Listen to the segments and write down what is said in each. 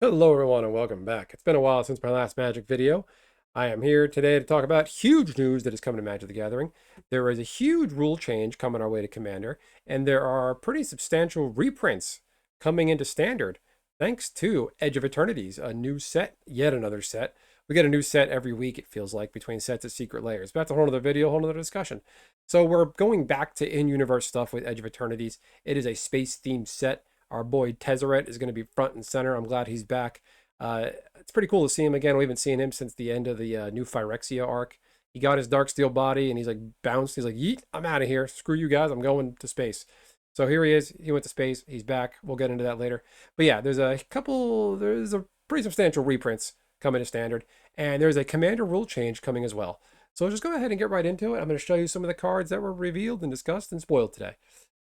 Hello everyone and welcome back. It's been a while since my last Magic video. I am here today to talk about huge news that is coming to Magic the Gathering. There is a huge rule change coming our way to Commander, and there are pretty substantial reprints coming into Standard, thanks to Edge of Eternities, a new set, yet another set. We get a new set every week, it feels like, between sets of Secret Layers. But that's a whole other video, a whole other discussion. So we're going back to in-universe stuff with Edge of Eternities. It is a space-themed set. Our boy Tezzeret is going to be front and center. I'm glad he's back. It's pretty cool to see him again. We haven't seen him since the end of the new Phyrexia arc. He got his Darksteel body and he's like bounced. He's like, yeet, I'm out of here. Screw you guys. I'm going to space. So here he is. He went to space. He's back. We'll get into that later. But yeah, there's a pretty substantial reprints coming to Standard. And there's a Commander rule change coming as well. So just go ahead and get right into it. I'm going to show you some of the cards that were revealed and discussed and spoiled today.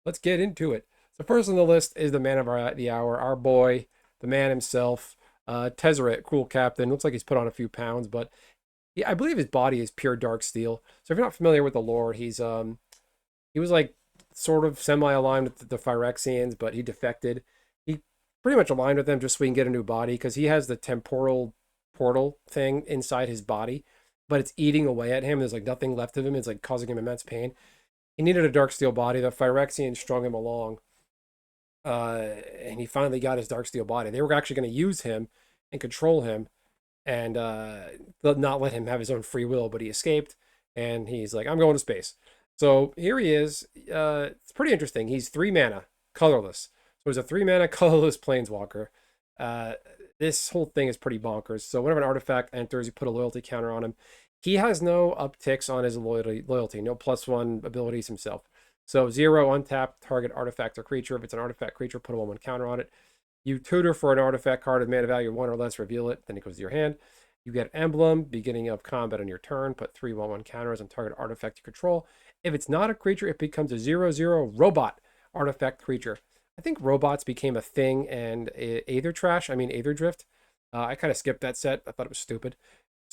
Let's get into it. So first on the list is the man of the hour, our boy, the man himself, Tezzeret, Cruel Captain. Looks like he's put on a few pounds, but I believe his body is pure dark steel. So if you're not familiar with the lore, he was like sort of semi-aligned with the Phyrexians, but he defected. He pretty much aligned with them just so he can get a new body because he has the temporal portal thing inside his body, but it's eating away at him. There's like nothing left of him. It's like causing him immense pain. He needed a dark steel body. The Phyrexians strung him along. And he finally got his Darksteel body. They were actually going to use him and control him and not let him have his own free will, but he escaped and he's like, I'm going to space. So here he is. It's pretty interesting. He's 3 mana, colorless. So he's a 3 mana, colorless planeswalker. This whole thing is pretty bonkers. So whenever an artifact enters, you put a loyalty counter on him. He has no upticks on his loyalty, no +1 abilities himself. So 0 untapped target artifact or creature. If it's an artifact creature, put a 1/1 counter on it. You tutor for an artifact card of mana value 1 or less, reveal it, then it goes to your hand. You get emblem, beginning of combat on your turn, put 3 1/1 counters on target artifact you control. If it's not a creature, it becomes a 0/0 robot artifact creature. I think robots became a thing and Aether Drift. I kind of skipped that set. I thought it was stupid.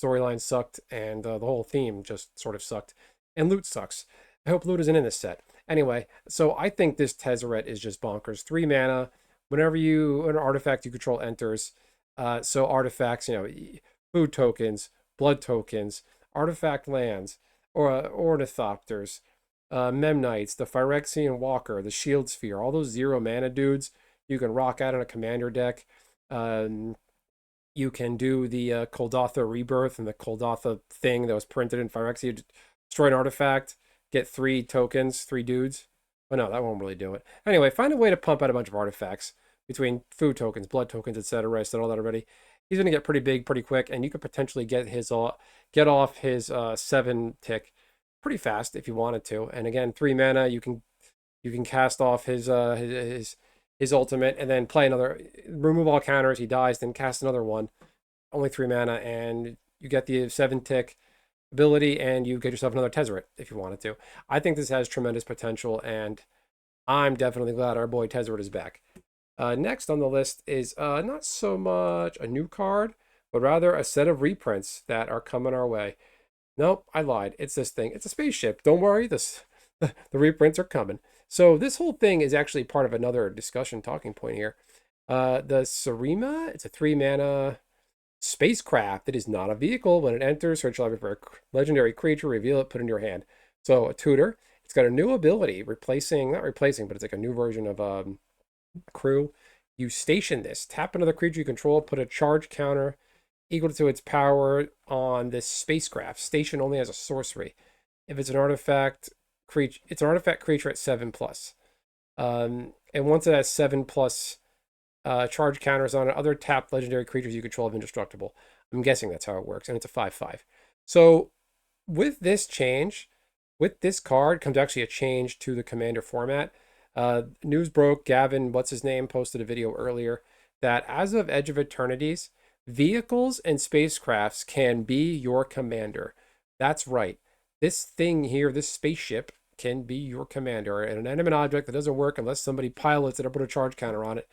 Storyline sucked, and the whole theme just sort of sucked. And loot sucks. I hope loot isn't in this set. Anyway, so I think this Tezzeret is just bonkers. 3 mana. Whenever an artifact you control enters, so artifacts, food tokens, blood tokens, artifact lands, or ornithopters, memnites, the Phyrexian Walker, the Shield Sphere, all those 0 mana dudes you can rock out on a commander deck. You can do the Koldatha Rebirth and the Koldatha thing that was printed in Phyrexia. Destroy an artifact, get 3 tokens, 3 dudes. Oh no, that won't really do it. Anyway, find a way to pump out a bunch of artifacts between food tokens, blood tokens, etc. I said all that already. He's going to get pretty big pretty quick, and you could potentially get off his 7 tick pretty fast if you wanted to. And again, 3 mana, you can cast off his ultimate and then play another, remove all counters. He dies, then cast another one. Only 3 mana, and you get the 7 tick ability, and you get yourself another Tezzeret if you wanted to. I think this has tremendous potential, and I'm definitely glad our boy Tezzeret is back. Next on the list is not so much a new card, but rather a set of reprints that are coming our way. Nope, I lied. It's this thing. It's a spaceship. Don't worry, the reprints are coming. So this whole thing is actually part of another discussion talking point here. The Sarima, it's a 3 mana spacecraft. It is not a vehicle. When it enters, search library for a legendary creature, reveal it, put it in your hand. So a tutor. It's got a new ability, not replacing, but it's like a new version of crew. You station this. Tap another creature you control, put a charge counter equal to its power on this spacecraft. Station only has a sorcery. If it's an artifact creature, it's an artifact creature at 7+. And once it has 7+, charge counters on it, other tapped legendary creatures you control have indestructible. I'm guessing that's how it works, and it's a 5/5. So with this change, with this card comes actually a change to the commander format. News broke, Gavin, what's his name, posted a video earlier that as of Edge of Eternities, vehicles and spacecrafts can be your commander. That's right. This thing here, this spaceship, can be your commander. And an inanimate object that doesn't work unless somebody pilots it or put a charge counter on it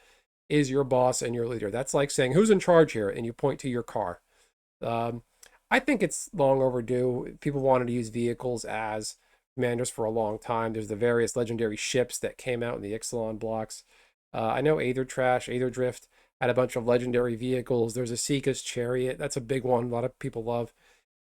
is your boss and your leader. That's like saying, who's in charge here? And you point to your car. I think it's long overdue. People wanted to use vehicles as commanders for a long time. There's the various legendary ships that came out in the Ixalan blocks. I know Aether Drift had a bunch of legendary vehicles. There's a Seeka's Chariot. That's a big one. A lot of people love.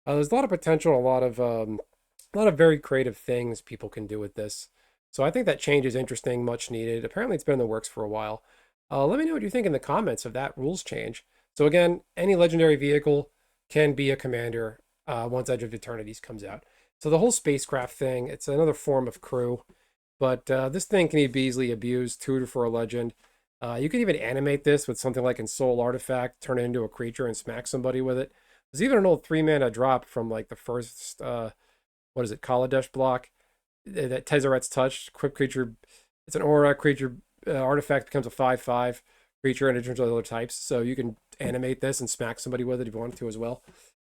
There's a lot of potential, a lot of very creative things people can do with this. So I think that change is interesting, much needed. Apparently, it's been in the works for a while. Let me know what you think in the comments of that rules change. So again, any legendary vehicle can be a commander once Edge of Eternities comes out. So the whole spacecraft thing, it's another form of crew, but this thing can be easily abused, tutored for a legend. You can even animate this with something like Ensoul Artifact, turn it into a creature and smack somebody with it. There's even an old 3-mana drop from like the first, what is it, Kaladesh block that Tezzeret's Touch. Equipped creature, it's an aura creature, artifact becomes a 5/5 creature and it turns into other types. So you can animate this and smack somebody with it if you wanted to as well.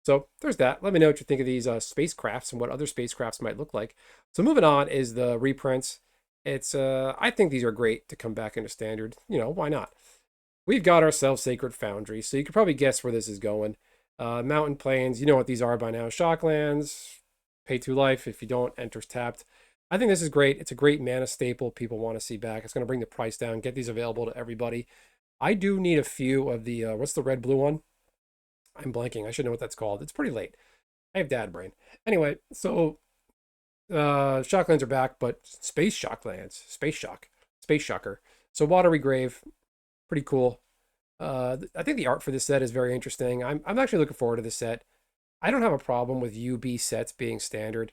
So there's that. Let me know what you think of these spacecrafts and what other spacecrafts might look like. So moving on is the reprints. It's I think these are great to come back into standard. You know, why not? We've got ourselves Sacred Foundry, so you could probably guess where this is going. Mountain Plains, you know what these are by now. Shocklands, pay 2 life. If you don't, enters tapped. I think this is great. It's a great mana staple people want to see back. It's going to bring the price down, get these available to everybody. I do need a few of the, what's the red blue one? I'm blanking. I should know what that's called. It's pretty late. I have dad brain. Anyway, so Shocklands are back, but Space Shocklands, Space Shock, Space Shocker. So Watery Grave, pretty cool. I think the art for this set is very interesting. I'm actually looking forward to this set. I don't have a problem with UB sets being standard,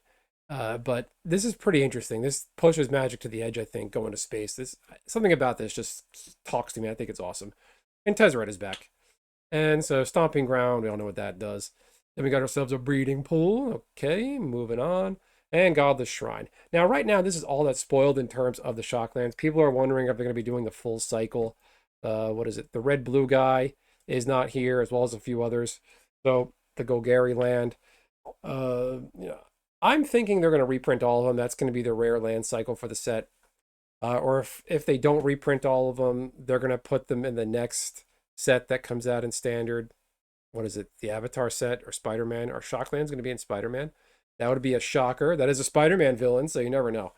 but this is pretty interesting. This pushes Magic to the edge, I think, going to space. This something about this just talks to me. I think it's awesome. And Tezzeret is back. And so Stomping Ground, we all know what that does. Then we got ourselves a Breeding Pool. Okay, moving on. And Godless Shrine. Now, right now, this is all that's spoiled in terms of the Shocklands. People are wondering if they're going to be doing the full cycle. What is it? The red-blue guy is not here, as well as a few others. So, the Golgari land. Yeah, I'm thinking they're going to reprint all of them. That's going to be the rare land cycle for the set. Or if they don't reprint all of them, they're going to put them in the next set that comes out in standard. What is it? The Avatar set or Spider-Man or Shockland's going to be in Spider-Man. That would be a shocker. That is a Spider-Man villain, so you never know.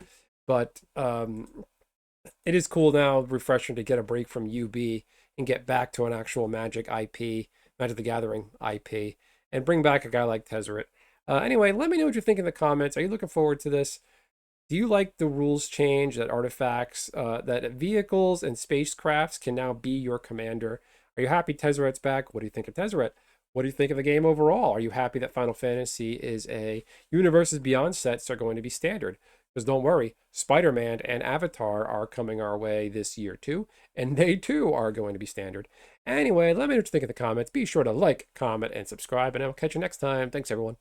But it is cool now, refreshing to get a break from UB and get back to an actual Magic IP, Magic the Gathering IP, and bring back a guy like Tezzeret. Anyway, let me know what you think in the comments. Are you looking forward to this? Do you like the rules change that artifacts, that vehicles and spacecrafts can now be your commander? Are you happy Tezzeret's back? What do you think of Tezzeret? What do you think of the game overall? Are you happy that Final Fantasy is a Universes Beyond sets are going to be standard? Because don't worry, Spider-Man and Avatar are coming our way this year too, and they too are going to be standard. Anyway, let me know what you think in the comments. Be sure to like, comment, and subscribe, and I'll catch you next time. Thanks, everyone.